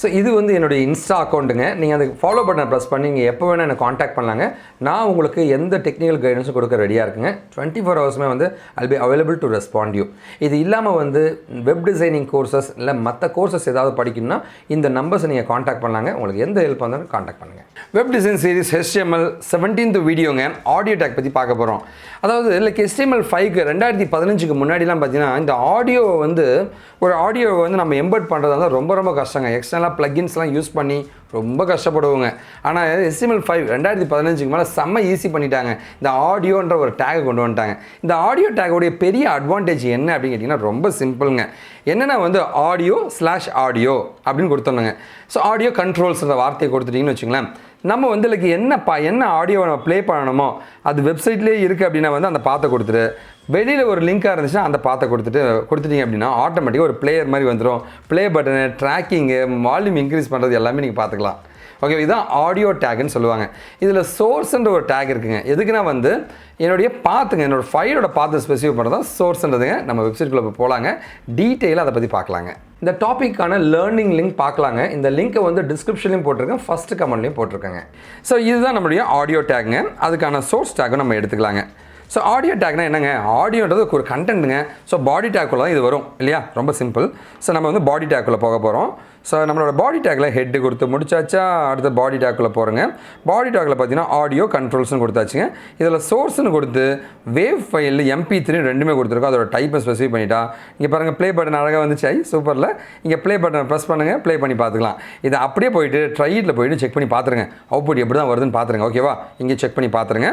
So இது வந்து என்னுடைய இன்ஸ்டா அக்கௌண்ட்டுங்க. நீங்கள் அதுக்கு ஃபாலோ பட்டனை ப்ரெஸ் பண்ணி நீங்கள் எப்போ வேணால் என்னை காண்டாக்ட் பண்ணலாங்க. நான் உங்களுக்கு எந்த டெக்னிக்கல் கைடன்ஸும் கொடுக்க ரெடியாக இருக்குங்க. 24 ஹவர்ஸுமே வந்து I'll be available to respond you. இது இல்லாமல் வந்து வெப் டிசைனிங் கோர்சஸ் இல்லை மற்ற கோர்சஸ் ஏதாவது படிக்கணும்னா இந்த நம்பர்ஸை நீங்கள் காண்டாக்ட் பண்ணலாங்க. உங்களுக்கு எந்த ஹெல்ப் வந்தாலும் காண்டாக்ட் பண்ணுங்கள். Web design series HTML 17th வீடியோங்க. ஆடியோ டேக் பற்றி பார்க்க போகிறோம். அதாவது லைக் HTML5க்கு 2015க்கு முன்னாடிலாம் பார்த்தீங்கன்னா இந்த ஆடியோவை வந்து ஒரு ஆடியோவை வந்து நம்ம எம்பெட் பண்ணுறது ரொம்ப ரொம்ப கஷ்டங்க. எக்ஸ்டர்னலாக ப்ளகின்ஸ்லாம் யூஸ் பண்ணி ரொம்ப கஷ்டப்படுவோங்க. ஆனால் HTML5 2015க்கு மேலே செம்ம ஈஸி பண்ணிட்டாங்க. இந்த ஆடியோன்ற ஒரு டேகை கொண்டு வந்துட்டாங்க. இந்த ஆடியோ டேகோடைய பெரிய அட்வான்டேஜ் என்ன அப்படின்னு கேட்டிங்கன்னா ரொம்ப சிம்பிளுங்க. என்னென்னா வந்து ஆடியோ அப்படின்னு கொடுத்துருந்தாங்க. ஸோ ஆடியோ கண்ட்ரோல்ஸ்ன்ற வார்த்தையை கொடுத்துட்டிங்கன்னு வச்சுங்களேன். நம்ம வந்து லைக் என்ன ஆடியோவை நம்ம ப்ளே பண்ணணுமோ அது வெப்சைட்லேயே இருக்குது அப்படின்னா வந்து அந்த பாத்தை கொடுத்துட்டு வெளியில் ஒரு லிங்காக இருந்துச்சுன்னா அந்த பாத்தை கொடுத்துட்டீங்க அப்படின்னா ஆட்டோமேட்டிக்காக ஒரு பிளேயர் மாதிரி வந்துடும். ப்ளே பட்டனு, ட்ராக்கிங்கு, வால்யூம் இன்க்ரீஸ் பண்ணுறது எல்லாமே நீங்கள் பார்த்துக்கலாம். ஓகே, இதுதான் ஆடியோ டேக்னு சொல்லுவாங்க. இதில் சோர்ஸ்ன்ற ஒரு டேக் இருக்குங்க. எதுக்குன்னா வந்து என்னுடைய என்னோடய ஃபைலோட பாத்தை ஸ்பெசிஃபை பண்ணுறது தான் சோர்ஸ்ன்றதுங்க. நம்ம வெப்சைட்குள்ளே போகலாங்க, டீட்டெயிலாக அதை பற்றி பார்க்கலாங்க. இந்த டாப்பிக்கான லேர்னிங் லிங்க் பார்க்கலாங்க. இந்த லிங்க்கை வந்து டிஸ்கிரிப்ஷன்லையும் போட்டிருக்கேன், ஃபஸ்ட்டு கமெண்ட்லையும் போட்டிருக்கேங்க. ஸோ இதுதான் நம்மளுடைய ஆடியோ டேக்குங்க. அதுக்கான சோர்ஸ் டேக்கும் நம்ம எடுத்துக்கலாங்க. ஸோ ஆடியோ டேக்னா என்னங்க? ஆடியோன்றது ஒரு கண்டென்ட்டுங்க. ஸோ பாடி டேக்குள்ள தான் இது வரும் இல்லையா? ரொம்ப சிம்பிள். ஸோ நம்ம வந்து பாடி டேக்குள்ளே போக போகிறோம். ஸோ நம்மளோட பாடி டேக்கில் ஹெட்டு கொடுத்து முடிச்சாச்சா, அடுத்த பாடி டேக்குள்ளே போகிறோங்க. பாடி டேக்கில் பார்த்தீங்கன்னா ஆடியோ கண்ட்ரோல்ஸ்னு கொடுத்தாச்சுங்க. இதில் சோர்ஸ்னு கொடுத்து வேவ் ஃபைல் MP3 ரெண்டுமே கொடுத்துருக்கோம். அதோட டைப்பை ஸ்பெசிஃபை பண்ணிட்டா இங்கே பாருங்கள், ப்ளே பட்டன் அழகாக வந்துச்சு. சூப்பரில் இங்கே ப்ளே பட்டனை ப்ரெஸ் பண்ணுங்கள், ப்ளே பண்ணி பார்த்துக்கலாம். இதை அப்படியே போயிட்டு ட்ரையில் போயிட்டு செக் பண்ணி பார்த்துருங்க. அவுட்புட் எப்படி தான் வருதுன்னு பார்த்துருங்க. ஓகேவா? இங்கே செக் பண்ணி பார்த்துருங்க.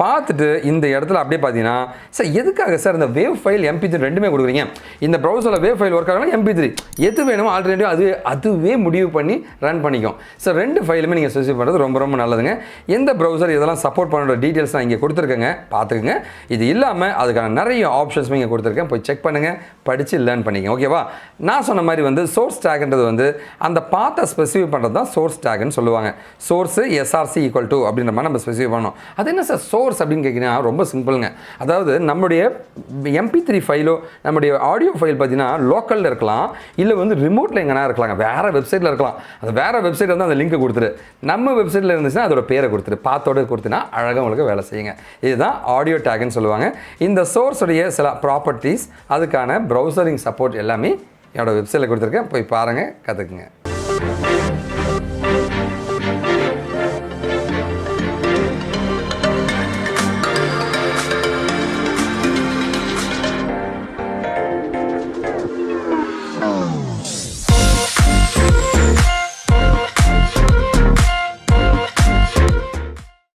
பார்த்துட்டு இந்த இடத்துல அப்படியே பார்த்தீங்கன்னா சார் எதுக்காக சார் இந்த வேவ் ஃபைல் MP3 ரெண்டுமே கொடுக்குறீங்க? இந்த ப்ரௌசரில் வேவ் ஃபைல் ஒர்க் ஆகலாம், MP3 எது வேணுமோ ஆல்டர்னேட்டிவ் அதுவே முடிவு பண்ணி ரன் பண்ணிக்கும். ஸோ ரெண்டு ஃபைலுமே நீங்கள் ஸ்பெசிஃபை பண்ணுறது ரொம்ப ரொம்ப நல்லதுங்க. எந்த ப்ரௌசர் இதெல்லாம் சப்போர்ட் பண்ணுற டீட்டெயில்ஸ் நான் இங்கே கொடுத்துருக்கேங்க, பார்த்துக்குங்க. இது இல்லாமல் அதுக்கான நிறைய ஆப்ஷன்ஸுமே இங்கே கொடுத்துருக்கேன், போய் செக் பண்ணுங்கள், படித்து லேர்ன் பண்ணிக்கங்க. ஓகேவா? நான் சொன்ன மாதிரி வந்து சோர்ஸ் டேக்ன்றது வந்து அந்த பாத்தை ஸ்பெசிஃபை பண்ணுறது தான் சோர்ஸ் டேக்னு சொல்லுவாங்க. சோர்ஸு SRC = அப்படின்ற மாதிரி நம்ம ஸ்பெசிஃபை பண்ணணும். அது என்ன சார் சோர்ஸ் அப்படின்னு கேட்குறீங்கன்னா ரொம்ப சிம்பிளுங்க. அதாவது நம்முடைய MP3 ஃபைலோ நம்முடைய ஆடியோ ஃபைல் பார்த்தீங்கன்னா லோக்கலில் இருக்கலாம், இல்லை வந்து ரிமோட்டில் எங்கன்னா இருக்கலாங்க, வேறு வெப்சைட்டில் இருக்கலாம். அது வேறு வெப்சைட்டில் வந்து அந்த லிங்க்கை கொடுத்துரு, நம்ம வெப்சைட்டில் இருந்துச்சுன்னா அதோட பேரை கொடுத்துரு, பாத்தோடு கொடுத்துனா அழகாக உங்களுக்கு வேலை செய்யுங்க. இதுதான் ஆடியோ டேக்னு சொல்லுவாங்க. இந்த சோர்ஸுடைய சில ப்ராப்பர்ட்டிஸ், அதுக்கான ப்ரௌசரிங் சப்போர்ட் எல்லாமே என்னோடய வெப்சைட்டில் கொடுத்துருக்கேன், போய் பாருங்கள், கற்றுக்குங்க.